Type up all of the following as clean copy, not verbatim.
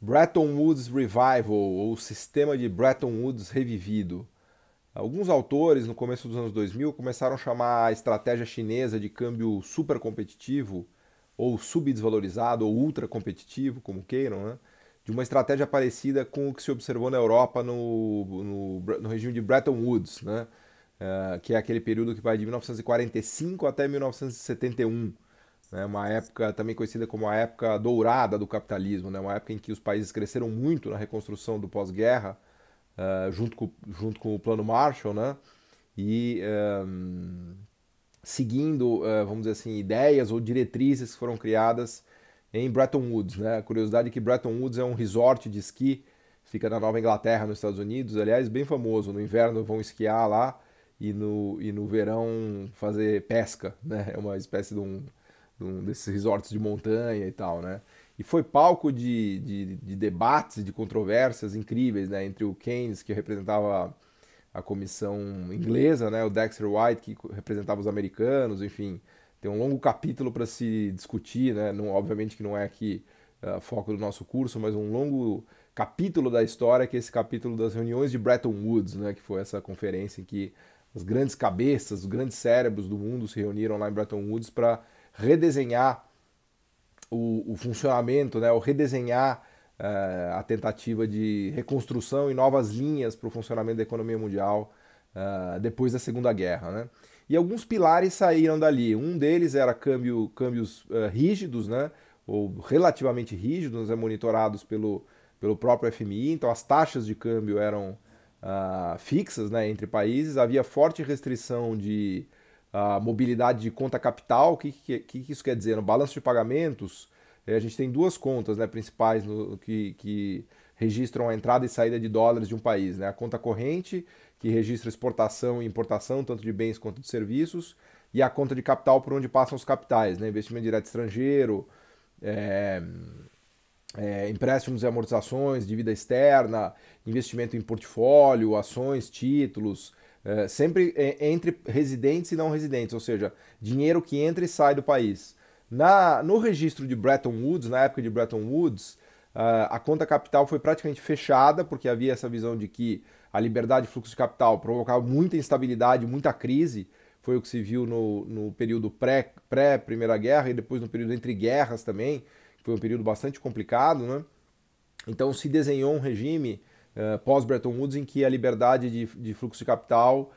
Bretton Woods Revival, ou Sistema de Bretton Woods Revivido. Alguns autores, no começo dos anos 2000, começaram a chamar a estratégia chinesa de câmbio super competitivo, ou subdesvalorizado, ou ultra competitivo, como queiram, né? De uma estratégia parecida com o que se observou na Europa no regime de Bretton Woods, né? Que é aquele período que vai de 1945 até 1971, né, uma época também conhecida como a época dourada do capitalismo, né, uma época em que os países cresceram muito na reconstrução do pós-guerra, junto com o Plano Marshall, né, e seguindo, vamos dizer assim, ideias ou diretrizes que foram criadas em Bretton Woods. Né. A curiosidade é que Bretton Woods é um resort de esqui, fica na Nova Inglaterra, nos Estados Unidos, aliás, bem famoso. No inverno vão esquiar lá e no verão fazer pesca, né? É uma espécie de um desses resorts de montanha e tal, né? E foi palco de debates, de controvérsias incríveis, né? Entre o Keynes, que representava a comissão inglesa, né? O Dexter White, que representava os americanos, enfim. Tem um longo capítulo para se discutir, né? Não, obviamente que não é aqui foco do nosso curso, mas um longo capítulo da história, que é esse capítulo das reuniões de Bretton Woods, né? Que foi essa conferência em que as grandes cabeças, os grandes cérebros do mundo se reuniram lá em Bretton Woods para redesenhar o funcionamento, né, o redesenhar a tentativa de reconstrução e novas linhas para o funcionamento da economia mundial depois da Segunda Guerra. Né? E alguns pilares saíram dali. Um deles era câmbios rígidos, né, ou relativamente rígidos, né, monitorados pelo próprio FMI. Então as taxas de câmbio eram fixas, né, entre países. Havia forte restrição de mobilidade de conta capital. Que isso quer dizer? No balanço de pagamentos, a gente tem duas contas, né, principais que registram a entrada e saída de dólares de um país. Né? A conta corrente, que registra exportação e importação, tanto de bens quanto de serviços, e a conta de capital por onde passam os capitais, né? Investimento direto estrangeiro, é, empréstimos e amortizações, dívida externa, investimento em portfólio, ações, títulos, sempre entre residentes e não residentes, ou seja, dinheiro que entra e sai do país. No registro de Bretton Woods, na época de Bretton Woods, a conta capital foi praticamente fechada, porque havia essa visão de que a liberdade de fluxo de capital provocava muita instabilidade, muita crise. Foi o que se viu no período pré-Primeira Guerra e depois no período entre guerras também, que foi um período bastante complicado. Né? Então se desenhou um regime pós-Bretton Woods em que a liberdade de fluxo de capital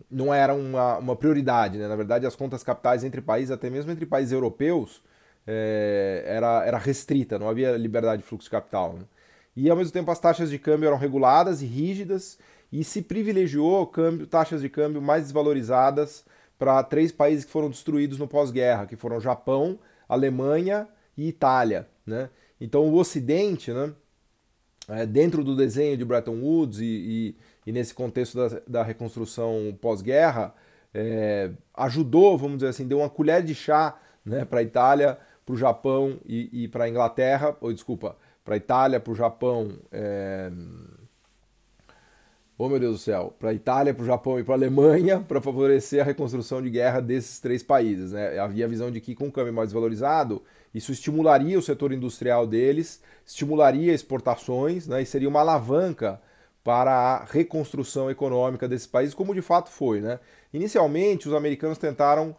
não era uma prioridade. Né? Na verdade, as contas capitais entre países, até mesmo entre países europeus, era restrita, não havia liberdade de fluxo de capital. Né? E ao mesmo tempo as taxas de câmbio eram reguladas e rígidas e se privilegiou taxas de câmbio mais desvalorizadas para três países que foram destruídos no pós-guerra, que foram Japão, Alemanha e Itália. Né? Então o Ocidente, né, dentro do desenho de Bretton Woods e nesse contexto da reconstrução pós-guerra, ajudou, vamos dizer assim, deu uma colher de chá, né, para a Itália, para o Japão e para a Inglaterra, ou desculpa, para a Itália, para o Japão, oh meu Deus do céu, para a Itália, para o Japão e para a Alemanha, para favorecer a reconstrução de guerra desses três países. Né? Havia a visão de que com o câmbio mais valorizado, isso estimularia o setor industrial deles, estimularia exportações, né? E seria uma alavanca para a reconstrução econômica desses países, como de fato foi. Né? Inicialmente, os americanos tentaram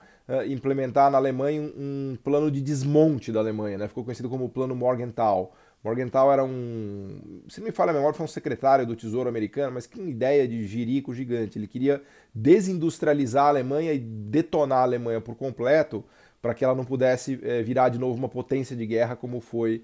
implementar na Alemanha um plano de desmonte da Alemanha, né? Ficou conhecido como o Plano Morgenthau. Morgenthau era se não me falha a memória, foi um secretário do Tesouro americano, mas que ideia de jirico gigante. Ele queria desindustrializar a Alemanha e detonar a Alemanha por completo para que ela não pudesse virar de novo uma potência de guerra como foi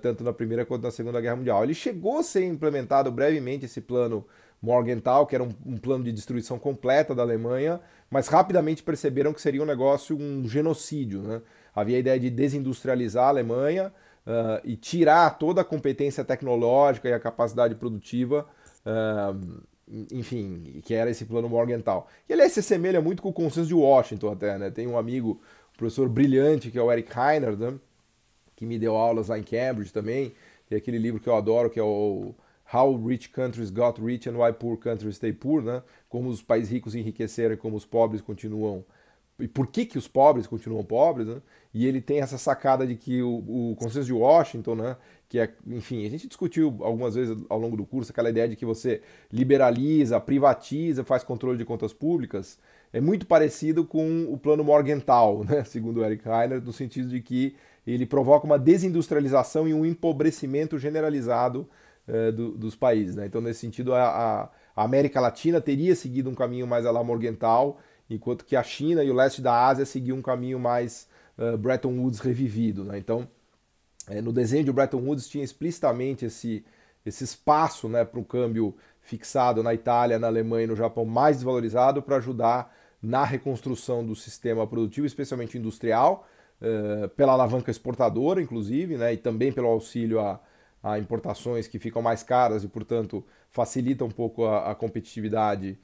tanto na Primeira quanto na Segunda Guerra Mundial. Ele chegou a ser implementado brevemente esse plano Morgenthau, que era um plano de destruição completa da Alemanha, mas rapidamente perceberam que seria um negócio, um genocídio. Né? Havia a ideia de desindustrializar a Alemanha, e tirar toda a competência tecnológica e a capacidade produtiva, enfim, que era esse plano Morgenthau. E aliás se assemelha muito com o consenso de Washington até, né? Tem um amigo, um professor brilhante, que é o Eric Heiner, né? Que me deu aulas lá em Cambridge também, tem aquele livro que eu adoro, que é o How Rich Countries Got Rich and Why Poor Countries Stay Poor, né? Como os países ricos enriqueceram e como os pobres continuam e por que, que os pobres continuam pobres, né? E ele tem essa sacada de que o consenso de Washington, né, que é, enfim, a gente discutiu algumas vezes ao longo do curso aquela ideia de que você liberaliza, privatiza, faz controle de contas públicas, é muito parecido com o plano Morgenthau, né, segundo Eric Heiner, no sentido de que ele provoca uma desindustrialização e um empobrecimento generalizado dos países, né? Então, nesse sentido, a América Latina teria seguido um caminho mais à la Morgenthau, enquanto que a China e o leste da Ásia seguiam um caminho mais Bretton Woods revivido, né? Então, no desenho de Bretton Woods tinha explicitamente esse espaço, né, para o câmbio fixado na Itália, na Alemanha e no Japão mais desvalorizado para ajudar na reconstrução do sistema produtivo, especialmente industrial, pela alavanca exportadora, inclusive, né, e também pelo auxílio a importações que ficam mais caras e, portanto, facilita um pouco a competitividade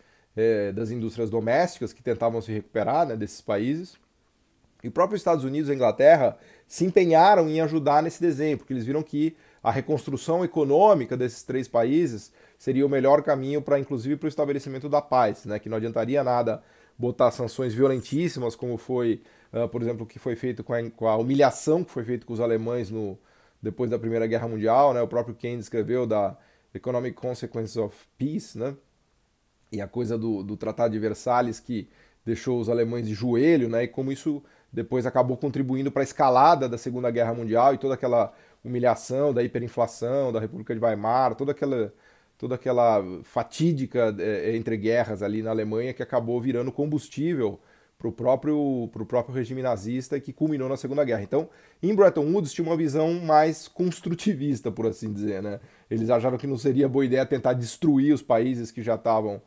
das indústrias domésticas que tentavam se recuperar, né, desses países. E o próprio Estados Unidos e a Inglaterra se empenharam em ajudar nesse desenho, porque eles viram que a reconstrução econômica desses três países seria o melhor caminho para, inclusive, para o estabelecimento da paz, né? Que não adiantaria nada botar sanções violentíssimas, como foi, por exemplo, o que foi feito com a humilhação que foi feita com os alemães depois da Primeira Guerra Mundial, né? O próprio Keynes escreveu da Economic Consequences of Peace, né? E a coisa do Tratado de Versalhes que deixou os alemães de joelho, né? E como isso depois acabou contribuindo para a escalada da Segunda Guerra Mundial e toda aquela humilhação da hiperinflação, da República de Weimar, toda aquela fatídica entre guerras ali na Alemanha que acabou virando combustível para o próprio regime nazista e que culminou na Segunda Guerra. Então, em Bretton Woods tinha uma visão mais construtivista, por assim dizer, né? Eles achavam que não seria boa ideia tentar destruir os países que já estavam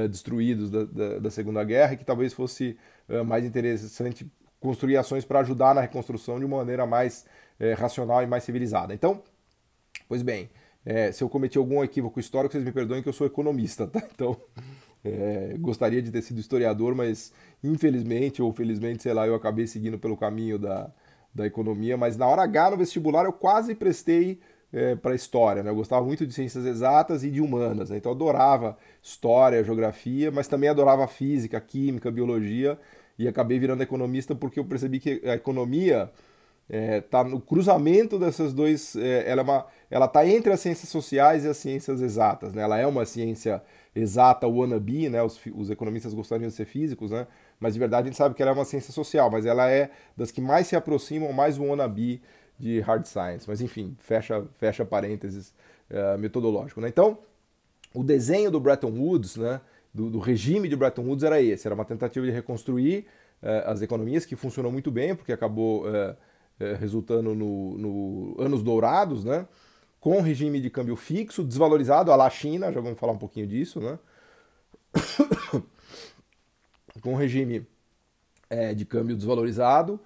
destruídos da Segunda Guerra e que talvez fosse mais interessante construir ações para ajudar na reconstrução de uma maneira mais racional e mais civilizada. Então, pois bem, se eu cometi algum equívoco histórico, vocês me perdoem que eu sou economista, tá? Então, gostaria de ter sido historiador, mas infelizmente ou felizmente, sei lá, eu acabei seguindo pelo caminho da economia, mas na hora H no vestibular eu quase prestei para história, né? Eu gostava muito de ciências exatas e de humanas, né? Então eu adorava história, geografia, mas também adorava física, química, biologia e acabei virando economista porque eu percebi que a economia está no cruzamento dessas dois. Ela está entre as ciências sociais e as ciências exatas, né? Ela é uma ciência exata wannabe, né? Os economistas gostariam de ser físicos, né? Mas de verdade a gente sabe que ela é uma ciência social, mas ela é das que mais se aproximam, mais wannabe de hard science. Mas enfim, fecha parênteses metodológico, né? Então, o desenho do Bretton Woods, né? Do regime de Bretton Woods era esse, era uma tentativa de reconstruir as economias que funcionou muito bem, porque acabou resultando no anos dourados, né? Com um regime de câmbio fixo, desvalorizado, à la China, já vamos falar um pouquinho disso, né? Com um regime de câmbio desvalorizado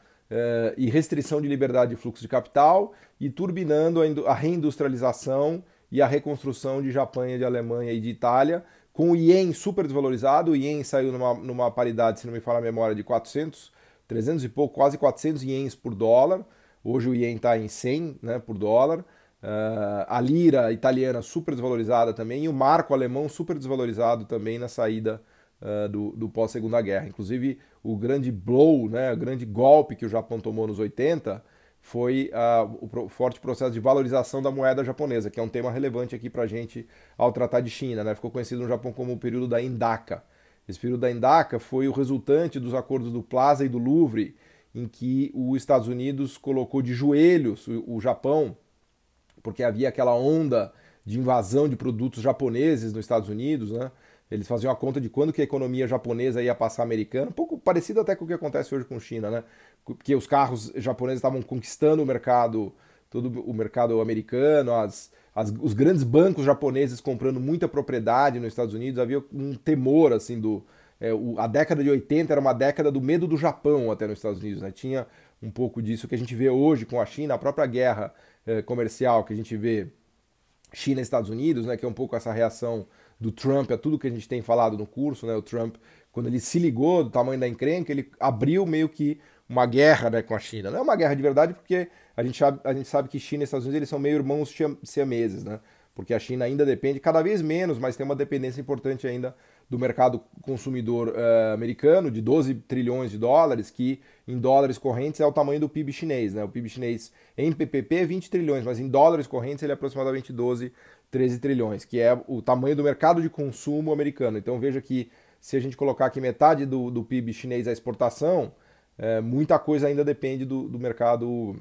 e restrição de liberdade de fluxo de capital e turbinando a reindustrialização e a reconstrução de Japão, de Alemanha e de Itália, com o ien super desvalorizado. O ien saiu numa paridade, se não me falha a memória, de 300 e pouco, quase 400 ienes por dólar. Hoje o ien está em 100, né, por dólar. A lira italiana super desvalorizada também e o marco alemão super desvalorizado também na saída do pós-segunda guerra. Inclusive o grande blow, né, o grande golpe que o Japão tomou nos 80 foi o forte processo de valorização da moeda japonesa, que é um tema relevante aqui para a gente ao tratar de China, né? Ficou conhecido no Japão como o período da Indaka. Esse período da Indaka foi o resultante dos acordos do Plaza e do Louvre, em que os Estados Unidos colocou de joelhos o Japão, porque havia aquela onda de invasão de produtos japoneses nos Estados Unidos, né? Eles faziam a conta de quando que a economia japonesa ia passar a americana, um pouco parecido até com o que acontece hoje com a China, né? Porque os carros japoneses estavam conquistando o mercado, todo o mercado americano, os grandes bancos japoneses comprando muita propriedade nos Estados Unidos, havia um temor, assim, a década de 80 era uma década do medo do Japão até nos Estados Unidos, né? Tinha um pouco disso que a gente vê hoje com a China, a própria guerra comercial que a gente vê China e Estados Unidos, né? Que é um pouco essa reação do Trump a tudo que a gente tem falado no curso, né? O Trump, quando ele se ligou do tamanho da encrenca, ele abriu meio que uma guerra, né, com a China. Não é uma guerra de verdade, porque a gente sabe que China e Estados Unidos eles são meio irmãos siameses, né? Porque a China ainda depende, cada vez menos, mas tem uma dependência importante ainda do mercado consumidor americano, de 12 trilhões de dólares, que em dólares correntes é o tamanho do PIB chinês, né? O PIB chinês em PPP é 20 trilhões, mas em dólares correntes ele é aproximadamente 12, 13 trilhões, que é o tamanho do mercado de consumo americano. Então veja que se a gente colocar aqui metade do PIB chinês à exportação, muita coisa ainda depende do mercado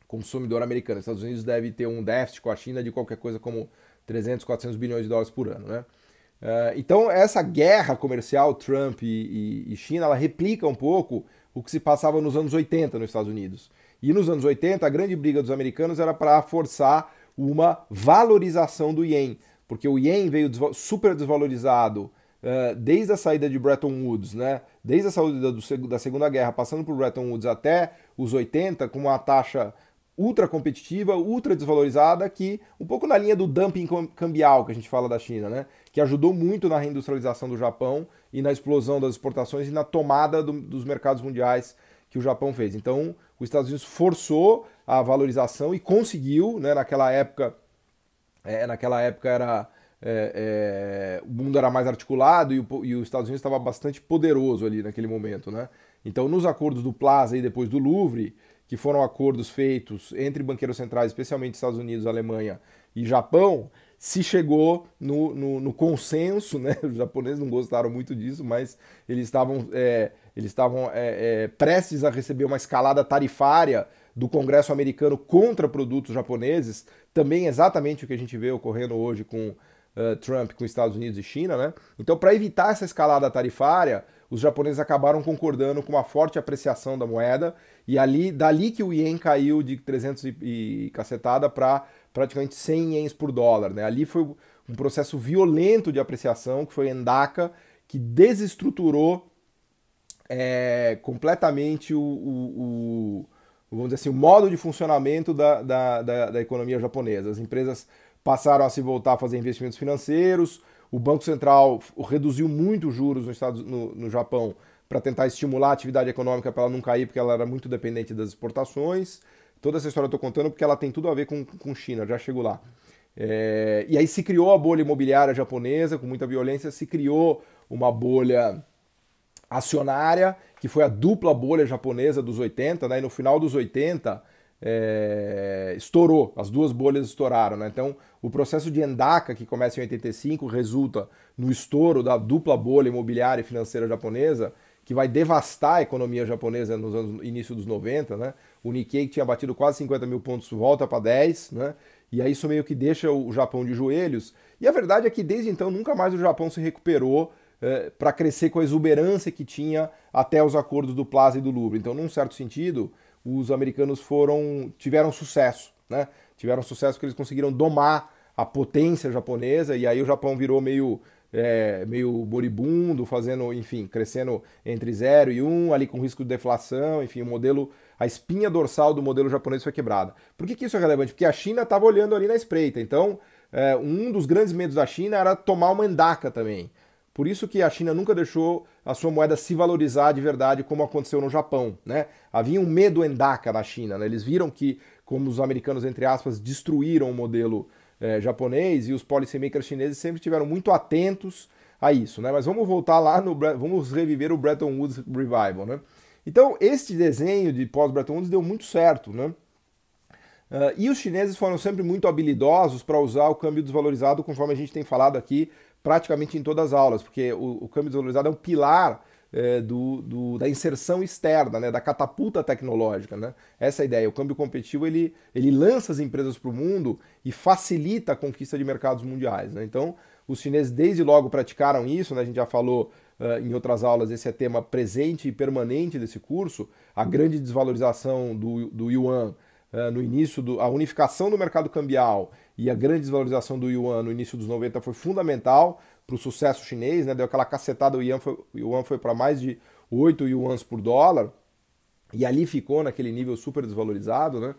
consumidor americano. Os Estados Unidos deve ter um déficit com a China de qualquer coisa como 300, 400 bilhões de dólares por ano, né? Então essa guerra comercial Trump e China, ela replica um pouco o que se passava nos anos 80 nos Estados Unidos. E nos anos 80 a grande briga dos americanos era para forçar uma valorização do ien, porque o ien veio super desvalorizado desde a saída de Bretton Woods, né? Desde a saída da Segunda Guerra, passando por Bretton Woods até os 80, com uma taxa ultra competitiva, ultra desvalorizada, que um pouco na linha do dumping cambial que a gente fala da China, né? Que ajudou muito na reindustrialização do Japão e na explosão das exportações e na tomada dos mercados mundiais que o Japão fez. Então, os Estados Unidos forçou a valorização e conseguiu, né? Naquela época era o mundo era mais articulado e os Estados Unidos estava bastante poderoso ali naquele momento, né? Então, nos acordos do Plaza e depois do Louvre, que foram acordos feitos entre banqueiros centrais, especialmente Estados Unidos, Alemanha e Japão, se chegou no consenso, né? Os japoneses não gostaram muito disso, mas eles estavam prestes a receber uma escalada tarifária do Congresso americano contra produtos japoneses, também exatamente o que a gente vê ocorrendo hoje com Trump, com Estados Unidos e China, né? Então, para evitar essa escalada tarifária, os japoneses acabaram concordando com uma forte apreciação da moeda e dali que o ien caiu de 300 e cacetada para praticamente 100 ienes por dólar, né? Ali foi um processo violento de apreciação, que foi Endaka, que desestruturou completamente vamos dizer assim, o modo de funcionamento da economia japonesa. As empresas passaram a se voltar a fazer investimentos financeiros, o Banco Central reduziu muito os juros no Japão para tentar estimular a atividade econômica para ela não cair, porque ela era muito dependente das exportações. Toda essa história eu estou contando porque ela tem tudo a ver com China, já chego lá. E aí se criou a bolha imobiliária japonesa, com muita violência, se criou uma bolha acionária, que foi a dupla bolha japonesa dos 80, né? E no final dos 80 estourou, as duas bolhas estouraram, né? Então o processo de Endaka, que começa em 85, resulta no estouro da dupla bolha imobiliária e financeira japonesa, que vai devastar a economia japonesa no início dos 90, né? O Nikkei, que tinha batido quase 50 mil pontos, volta para 10, né? E aí isso meio que deixa o Japão de joelhos. E a verdade é que desde então nunca mais o Japão se recuperou para crescer com a exuberância que tinha até os acordos do Plaza e do Louvre. Então, num certo sentido, os americanos tiveram sucesso, né? Tiveram sucesso porque eles conseguiram domar a potência japonesa e aí o Japão virou meio moribundo, crescendo entre 0 e 1, ali com risco de deflação, enfim, a espinha dorsal do modelo japonês foi quebrada. Por que isso é relevante? Porque a China estava olhando ali na espreita. Então, um dos grandes medos da China era tomar uma Endaka também. Por isso que a China nunca deixou a sua moeda se valorizar de verdade, como aconteceu no Japão, né? Havia um medo Endaka na China, né? Eles viram que, como os americanos, entre aspas, destruíram o modelo japonês, e os policymakers chineses sempre estiveram muito atentos a isso, né? Mas vamos voltar lá, vamos reviver o Bretton Woods Revival, né? Então, este desenho de pós-Bretton Woods deu muito certo, né? E os chineses foram sempre muito habilidosos para usar o câmbio desvalorizado, conforme a gente tem falado aqui, praticamente em todas as aulas, porque o câmbio desvalorizado é um pilar da inserção externa, né, da catapulta tecnológica, né? Essa é a ideia. O câmbio competitivo ele lança as empresas para o mundo e facilita a conquista de mercados mundiais, né? Então, os chineses desde logo praticaram isso, né? A gente já falou em outras aulas, esse é tema presente e permanente desse curso, a grande desvalorização do yuan no início, a unificação do mercado cambial e a grande desvalorização do yuan no início dos 90 foi fundamental para o sucesso chinês, né? Deu aquela cacetada, o yuan foi para mais de 8 yuans por dólar, e ali ficou naquele nível super desvalorizado, né?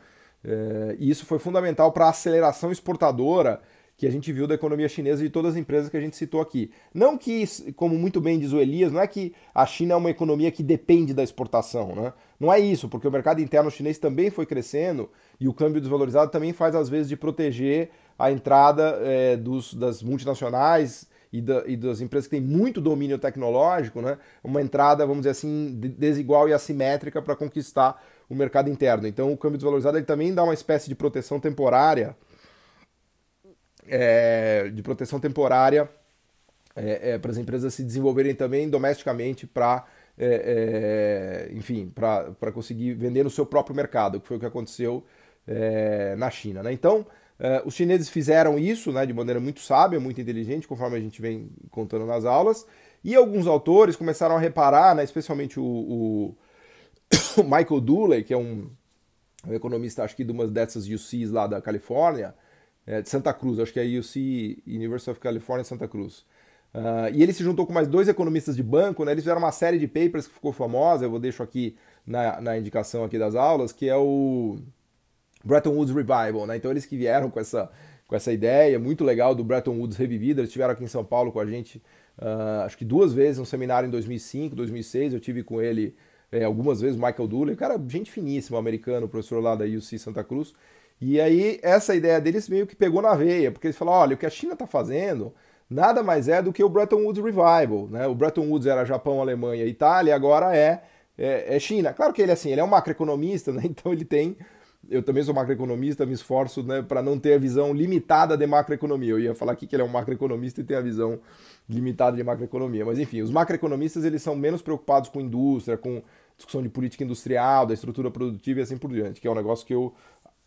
E isso foi fundamental para a aceleração exportadora que a gente viu da economia chinesa e de todas as empresas que a gente citou aqui. Não que, como muito bem diz o Elias, não é que a China é uma economia que depende da exportação, né? Não é isso, porque o mercado interno chinês também foi crescendo e o câmbio desvalorizado também faz, às vezes, de proteger a entrada das multinacionais e das empresas que têm muito domínio tecnológico, né, uma entrada, vamos dizer assim, desigual e assimétrica para conquistar o mercado interno. Então o câmbio desvalorizado ele também dá uma espécie de proteção temporária, para as empresas se desenvolverem também domesticamente para enfim, para conseguir vender no seu próprio mercado, que foi o que aconteceu na China, né? Então, os chineses fizeram isso, né, de maneira muito sábia, muito inteligente, conforme a gente vem contando nas aulas, e alguns autores começaram a reparar, né, especialmente o Michael Dooley, que é um economista, acho que de uma dessas UCs lá da Califórnia, de Santa Cruz, acho que é a UC, University of California, Santa Cruz. E ele se juntou com mais 2 economistas de banco, né? Eles fizeram uma série de papers que ficou famosa, eu vou deixar aqui na indicação aqui das aulas, que é o Bretton Woods Revival, né? Então eles que vieram com essa ideia muito legal do Bretton Woods revivido, eles estiveram aqui em São Paulo com a gente, acho que 2 vezes, um seminário em 2005, 2006, eu tive com ele algumas vezes, o Michael Dooley, cara, gente finíssimo, americano, professor lá da UC Santa Cruz. E aí essa ideia deles meio que pegou na veia, porque eles falaram, olha, o que a China está fazendo nada mais é do que o Bretton Woods Revival, né? O Bretton Woods era Japão, Alemanha e Itália, agora é China. Claro que ele é um macroeconomista, né? Então ele tem... Eu também sou macroeconomista, me esforço, né, para não ter a visão limitada de macroeconomia. Eu ia falar aqui que ele é um macroeconomista e tem a visão limitada de macroeconomia. Mas enfim, os macroeconomistas eles são menos preocupados com indústria, com discussão de política industrial, da estrutura produtiva e assim por diante, que é um negócio que eu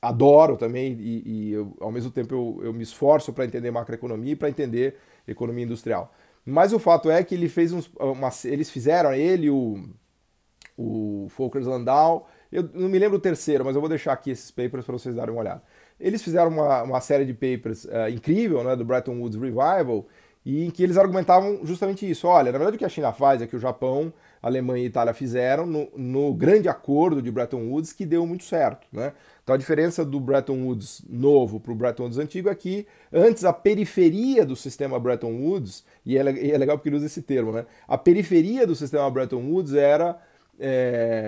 adoro também e ao mesmo tempo eu me esforço para entender macroeconomia e para entender economia industrial. Mas o fato é que ele fez eles fizeram, ele, o Volcker Landau, eu não me lembro o terceiro, mas eu vou deixar aqui esses papers para vocês darem uma olhada. Eles fizeram uma série de papers incrível, né, do Bretton Woods Revival, e em que eles argumentavam justamente isso. Olha, na verdade o que a China faz é que o Japão, a Alemanha e a Itália fizeram no grande acordo de Bretton Woods que deu muito certo, né? Então a diferença do Bretton Woods novo para o Bretton Woods antigo é que antes a periferia do sistema Bretton Woods, e é legal porque ele usa esse termo, né? A periferia do sistema Bretton Woods era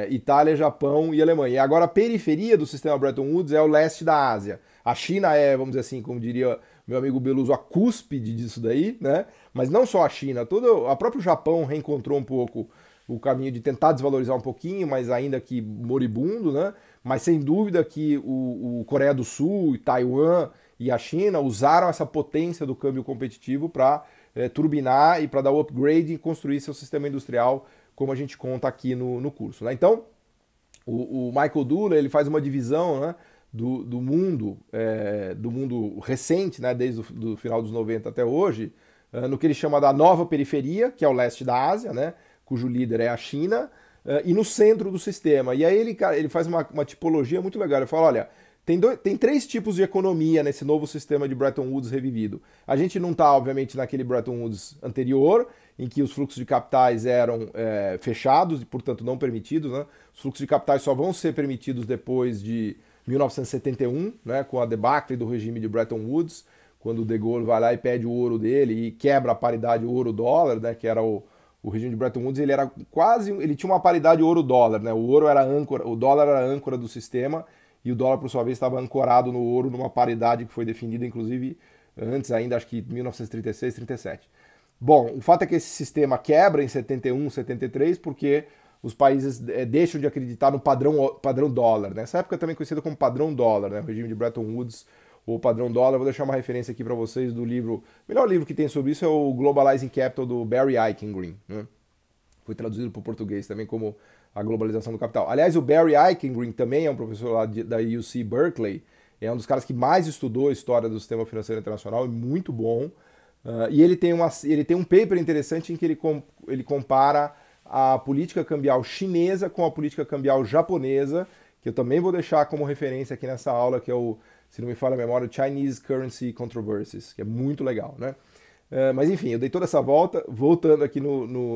Itália, Japão e Alemanha. E agora a periferia do sistema Bretton Woods é o leste da Ásia. A China é, vamos dizer assim, como diria meu amigo Beluso, a cúspide disso daí, né? Mas não só a China, a próprio Japão reencontrou um pouco o caminho de tentar desvalorizar um pouquinho, mas ainda que moribundo, né? Mas sem dúvida que o Coreia do Sul, Taiwan e a China usaram essa potência do câmbio competitivo para turbinar e para dar o upgrade e construir seu sistema industrial, como a gente conta aqui no curso, né? Então, o Michael Dooley ele faz uma divisão, né, do mundo recente, né, desde o final dos 90 até hoje, no que ele chama da nova periferia, que é o leste da Ásia, né, cujo líder é a China, e no centro do sistema. E aí ele faz uma tipologia muito legal. Ele fala, olha, tem 3 tipos de economia nesse novo sistema de Bretton Woods revivido. A gente não está, obviamente, naquele Bretton Woods anterior, em que os fluxos de capitais eram fechados e, portanto, não permitidos, né? Os fluxos de capitais só vão ser permitidos depois de 1971, né, com a debacle do regime de Bretton Woods, quando o De Gaulle vai lá e pede o ouro dele e quebra a paridade ouro-dólar, né, que era o regime de Bretton Woods, ele tinha uma paridade ouro-dólar, né? O ouro era âncora, o dólar era a âncora do sistema e o dólar, por sua vez, estava ancorado no ouro numa paridade que foi definida, inclusive, antes ainda, acho que 1936, 37. Bom, o fato é que esse sistema quebra em 71, 73, porque os países deixam de acreditar no padrão dólar. Nessa época também conhecido como padrão dólar, né? O regime de Bretton Woods ou padrão dólar. Vou deixar uma referência aqui para vocês do livro. O melhor livro que tem sobre isso é o Globalizing Capital do Barry Eichengreen, né? Foi traduzido para o português também como A Globalização do Capital. Aliás, o Barry Eichengreen também é um professor lá da UC Berkeley. É um dos caras que mais estudou a história do sistema financeiro internacional, é muito bom. E ele tem um paper interessante em que ele compara a política cambial chinesa com a política cambial japonesa, que eu também vou deixar como referência aqui nessa aula, que é se não me falha a memória, o Chinese Currency Controversies, que é muito legal, né? Mas enfim, eu dei toda essa volta, voltando aqui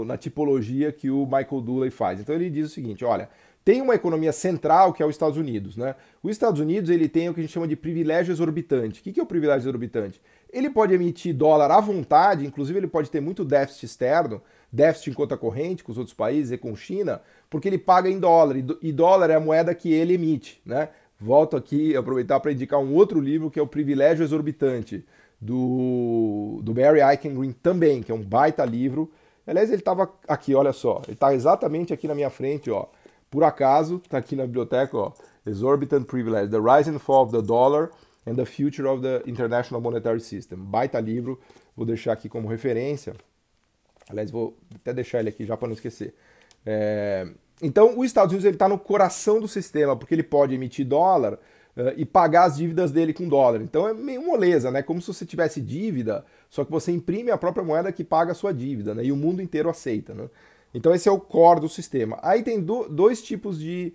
na tipologia que o Michael Dooley faz. Então ele diz o seguinte, olha, tem uma economia central que é os Estados Unidos, né? Os Estados Unidos ele tem o que a gente chama de privilégio exorbitante. O que é o privilégio exorbitante? Ele pode emitir dólar à vontade, inclusive ele pode ter muito déficit externo, déficit em conta corrente com os outros países e com China, porque ele paga em dólar, e dólar é a moeda que ele emite, né? volto aqui aproveitar para indicar um outro livro que é O Privilégio Exorbitante, do Barry Eichengreen também, que é um baita livro. Aliás, ele estava aqui, olha só, ele está exatamente aqui na minha frente, ó. Por acaso, está aqui na biblioteca, ó, Exorbitant Privilege, The Rise and Fall of the Dollar and the Future of the International Monetary System. Baita livro, vou deixar aqui como referência. Aliás, vou até deixar ele aqui já para não esquecer. Então, os Estados Unidos está no coração do sistema, porque ele pode emitir dólar e pagar as dívidas dele com dólar. Então é meio moleza, né? Como se você tivesse dívida, só que você imprime a própria moeda que paga a sua dívida, né? E o mundo inteiro aceita, né? Então esse é o core do sistema. Aí tem dois tipos de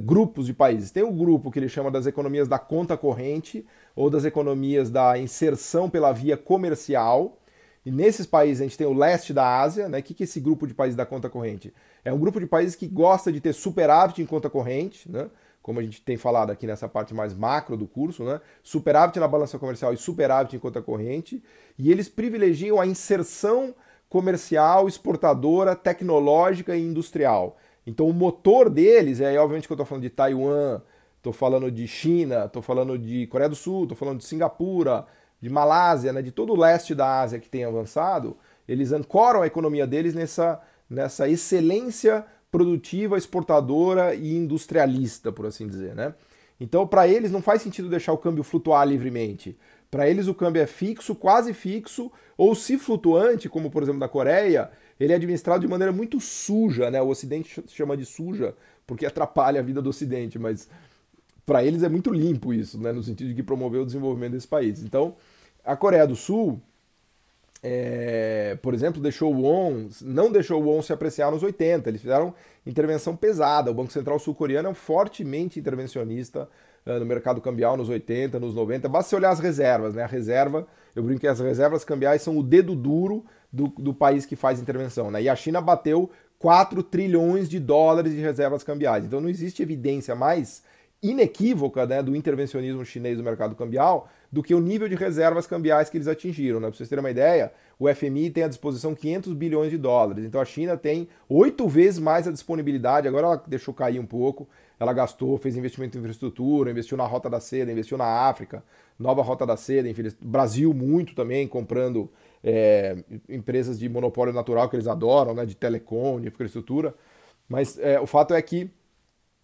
grupos de países. Tem o grupo que ele chama das economias da conta corrente, ou das economias da inserção pela via comercial. E nesses países a gente tem o leste da Ásia, né? O que é esse grupo de países da conta corrente? É um grupo de países que gosta de ter superávit em conta corrente, né? Como a gente tem falado aqui nessa parte mais macro do curso, né? Superávit na balança comercial e superávit em conta corrente. E eles privilegiam a inserção comercial, exportadora, tecnológica e industrial. Então o motor deles, obviamente que eu estou falando de Taiwan, estou falando de China, estou falando de Coreia do Sul, estou falando de Singapura, de Malásia, né, de todo o leste da Ásia que tem avançado, eles ancoram a economia deles nessa excelência produtiva, exportadora e industrialista, por assim dizer, né? Então, para eles não faz sentido deixar o câmbio flutuar livremente. Para eles o câmbio é fixo, quase fixo, ou se flutuante, como por exemplo na Coreia, ele é administrado de maneira muito suja, né? O Ocidente chama de suja porque atrapalha a vida do Ocidente, mas para eles é muito limpo isso, né? No sentido de que promoveu o desenvolvimento desse país. Então, a Coreia do Sul, por exemplo, não deixou o won se apreciar nos 80. Eles fizeram intervenção pesada. O Banco Central sul-coreano é fortemente intervencionista no mercado cambial nos 80, nos 90. Basta você olhar as reservas, né? A reserva, eu brinco que as reservas cambiais são o dedo duro do país que faz intervenção, né? E a China bateu 4 trilhões de dólares de reservas cambiais. Então não existe evidência mais inequívoca, né, do intervencionismo chinês no mercado cambial do que o nível de reservas cambiais que eles atingiram, né? Para vocês terem uma ideia, o FMI tem à disposição 500 bilhões de dólares, então a China tem 8 vezes mais a disponibilidade, agora ela deixou cair um pouco, ela gastou, fez investimento em infraestrutura, investiu na Rota da Seda, investiu na África, nova Rota da Seda, Brasil muito também, comprando empresas de monopólio natural que eles adoram, né, de telecom, de infraestrutura, mas o fato é que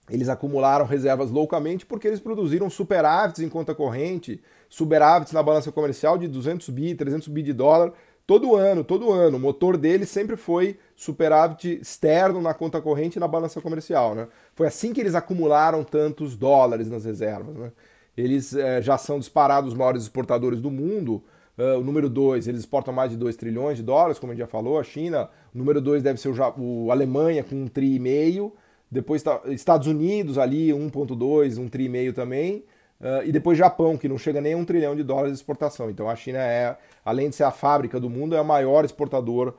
eles acumularam reservas loucamente porque eles produziram superávites em conta corrente, superávites na balança comercial de 200 bi, 300 bi de dólar, todo ano. O motor deles sempre foi superávit externo na conta corrente e na balança comercial, né? Foi assim que eles acumularam tantos dólares nas reservas, né? Eles já são disparados os maiores exportadores do mundo. O número 2, eles exportam mais de 2 trilhões de dólares, como a gente já falou, a China. O número 2 deve ser a Alemanha, com 1,5 tri. Depois Estados Unidos ali, 1,2, 1,5 tri também. E depois Japão, que não chega nem a 1 trilhão de dólares de exportação. Então a China além de ser a fábrica do mundo, é o maior exportador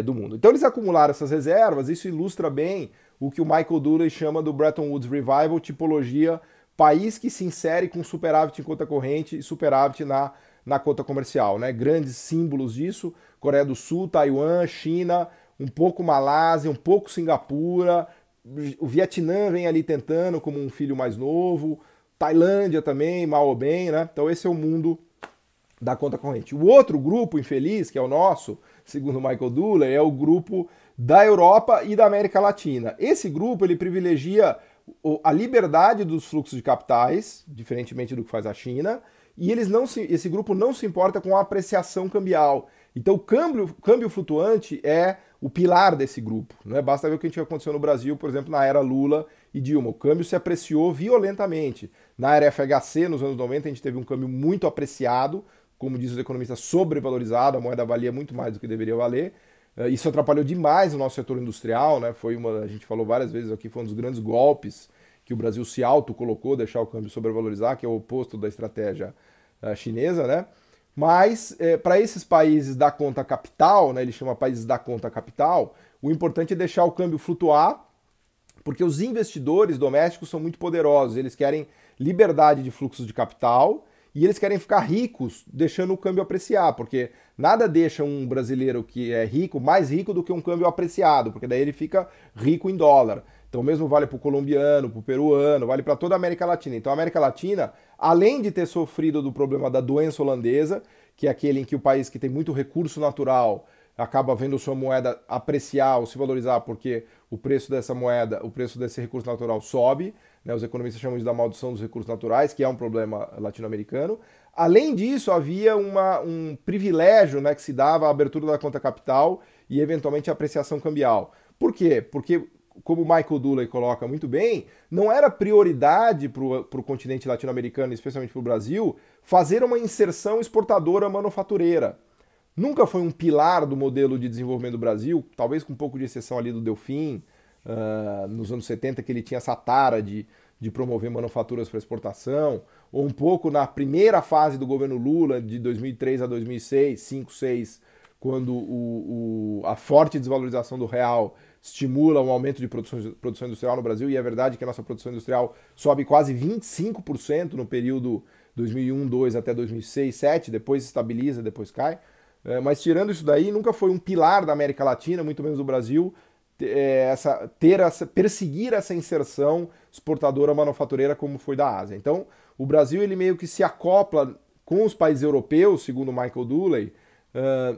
do mundo. Então eles acumularam essas reservas, isso ilustra bem o que o Michael Dooley chama do Bretton Woods Revival, tipologia, país que se insere com superávit em conta corrente e superávit na conta comercial, né? Grandes símbolos disso, Coreia do Sul, Taiwan, China, um pouco Malásia, um pouco Singapura, o Vietnã vem ali tentando como um filho mais novo, Tailândia também, mal ou bem, né? Então esse é o mundo da conta corrente. O outro grupo infeliz, que é o nosso, segundo Michael Dooley, é o grupo da Europa e da América Latina. Esse grupo ele privilegia a liberdade dos fluxos de capitais, diferentemente do que faz a China, e esse grupo não se importa com a apreciação cambial. Então o câmbio flutuante é o pilar desse grupo, né? Basta ver o que aconteceu no Brasil, por exemplo, na era Lula e Dilma. O câmbio se apreciou violentamente. Na era FHC, nos anos 90, a gente teve um câmbio muito apreciado, como diz os economistas, sobrevalorizado, a moeda valia muito mais do que deveria valer. Isso atrapalhou demais o nosso setor industrial, né? A gente falou várias vezes aqui, foi um dos grandes golpes que o Brasil se autocolocou, deixar o câmbio sobrevalorizar, que é o oposto da estratégia chinesa, né? Mas, para esses países da conta capital, né, ele chama países da conta capital, o importante é deixar o câmbio flutuar, porque os investidores domésticos são muito poderosos, eles querem liberdade de fluxos de capital e eles querem ficar ricos deixando o câmbio apreciar, porque nada deixa um brasileiro que é rico mais rico do que um câmbio apreciado, porque daí ele fica rico em dólar. Então, o mesmo vale para o colombiano, para o peruano, vale para toda a América Latina. Então, a América Latina, além de ter sofrido do problema da doença holandesa, que é aquele em que o país que tem muito recurso natural acaba vendo sua moeda apreciar ou se valorizar porque o preço dessa moeda, o preço desse recurso natural sobe, né? Os economistas chamam isso da maldição dos recursos naturais, que é um problema latino-americano. Além disso, havia um privilégio, né, que se dava à abertura da conta capital e, eventualmente, a apreciação cambial. Por quê? Porque, como o Michael Dooley coloca muito bem, não era prioridade para o continente latino-americano, especialmente para o Brasil, fazer uma inserção exportadora manufatureira. Nunca foi um pilar do modelo de desenvolvimento do Brasil, talvez com um pouco de exceção ali do Delfim, nos anos 70, que ele tinha essa tara de promover manufaturas para exportação, ou um pouco na primeira fase do governo Lula, de 2003 a 2006, 5, 6, quando a forte desvalorização do real estimula um aumento de produção industrial no Brasil, e é verdade que a nossa produção industrial sobe quase 25% no período 2001, 2 até 2006, 7, depois se estabiliza, depois cai. Mas tirando isso daí, nunca foi um pilar da América Latina, muito menos do Brasil, perseguir essa inserção exportadora manufatureira como foi da Ásia. Então, o Brasil ele meio que se acopla com os países europeus, segundo Michael Dooley,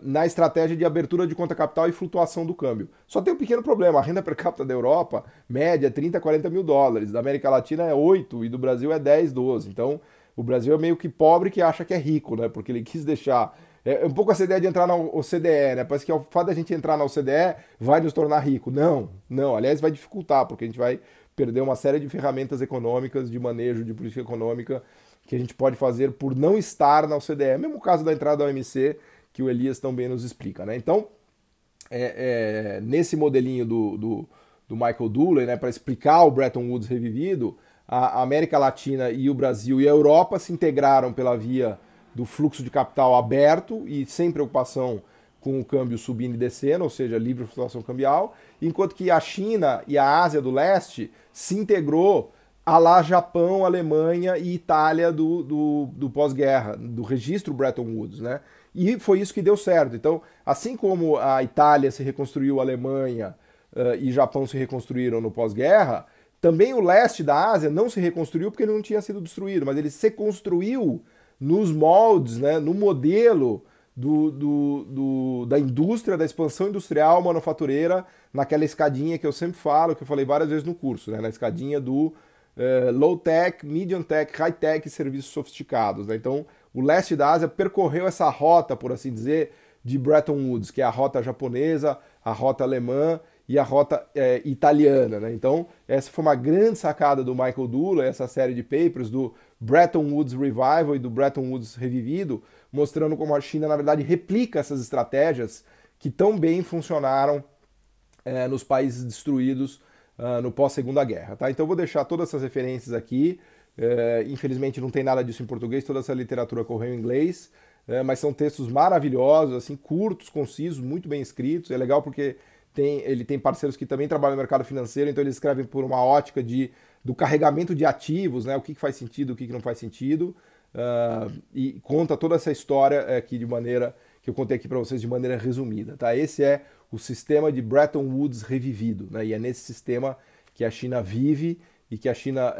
na estratégia de abertura de conta capital e flutuação do câmbio. Só tem um pequeno problema, a renda per capita da Europa, média, é 30, 40 mil dólares, da América Latina é 8 e do Brasil é 10, 12. Então, o Brasil é meio que pobre que acha que é rico, né? Porque ele quis deixar... É um pouco essa ideia de entrar na OCDE, né? Parece que o fato da gente entrar na OCDE vai nos tornar rico. Não, não. Aliás, vai dificultar, porque a gente vai perder uma série de ferramentas econômicas, de manejo de política econômica, que a gente pode fazer por não estar na OCDE. Mesmo o caso da entrada da OMC, que o Elias também nos explica, né? Então, nesse modelinho do Michael Dooley, né, para explicar o Bretton Woods revivido, a América Latina e o Brasil e a Europa se integraram pela via do fluxo de capital aberto e sem preocupação com o câmbio subindo e descendo, ou seja, livre flutuação cambial, enquanto que a China e a Ásia do Leste se integrou a lá Japão, Alemanha e Itália do pós-guerra, do registro Bretton Woods, né? E foi isso que deu certo. Então, assim como a Itália se reconstruiu, a Alemanha e Japão se reconstruíram no pós-guerra, também o leste da Ásia não se reconstruiu porque ele não tinha sido destruído, mas ele se construiu nos moldes, né, no modelo da indústria, da expansão industrial manufatureira, naquela escadinha que eu sempre falo, que eu falei várias vezes no curso, né, na escadinha do low-tech, medium-tech, high-tech e serviços sofisticados. Né? Então, o leste da Ásia percorreu essa rota, por assim dizer, de Bretton Woods, que é a rota japonesa, a rota alemã e a rota italiana. Né? Então, essa foi uma grande sacada do Michael Dooley, essa série de papers do Bretton Woods Revival e do Bretton Woods Revivido, mostrando como a China, na verdade, replica essas estratégias que tão bem funcionaram nos países destruídos no pós-Segunda Guerra. Tá? Então, eu vou deixar todas essas referências aqui. Infelizmente, não tem nada disso em português, toda essa literatura correu em inglês, mas são textos maravilhosos, assim, curtos, concisos, muito bem escritos. É legal porque ele tem parceiros que também trabalham no mercado financeiro, então eles escrevem por uma ótica do carregamento de ativos, né? O que faz sentido, o que não faz sentido, e conta toda essa história aqui de maneira que eu contei aqui para vocês de maneira resumida. Tá? Esse é o sistema de Bretton Woods revivido, né? E é nesse sistema que a China vive e que a China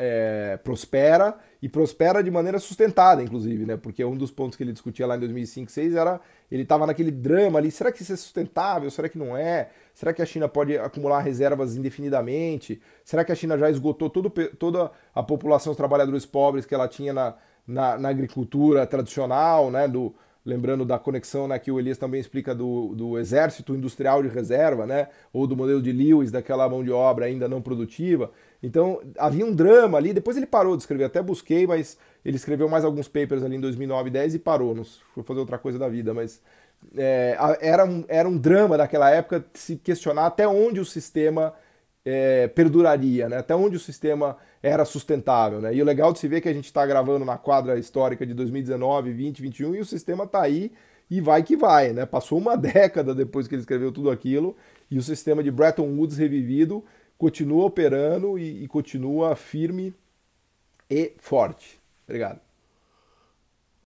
prospera, e prospera de maneira sustentada, inclusive, né? Porque um dos pontos que ele discutia lá em 2005, 2006 era, ele estava naquele drama ali, será que isso é sustentável, será que não é? Será que a China pode acumular reservas indefinidamente? Será que a China já esgotou toda a população, os trabalhadores pobres que ela tinha na agricultura tradicional, né? Lembrando da conexão, né, que o Elias também explica do exército industrial de reserva, né, ou do modelo de Lewis, daquela mão de obra ainda não produtiva. Então, havia um drama ali, depois ele parou de escrever, até busquei, mas ele escreveu mais alguns papers ali em 2009 e 10 e parou, não foi fazer outra coisa da vida, mas era um drama daquela época se questionar até onde o sistema perduraria, né? Até onde o sistema era sustentável. Né? E o legal de se ver é que a gente está gravando na quadra histórica de 2019, 20, 21 e o sistema está aí e vai que vai. Né? Passou uma década depois que ele escreveu tudo aquilo e o sistema de Bretton Woods revivido continua operando e continua firme e forte. Obrigado.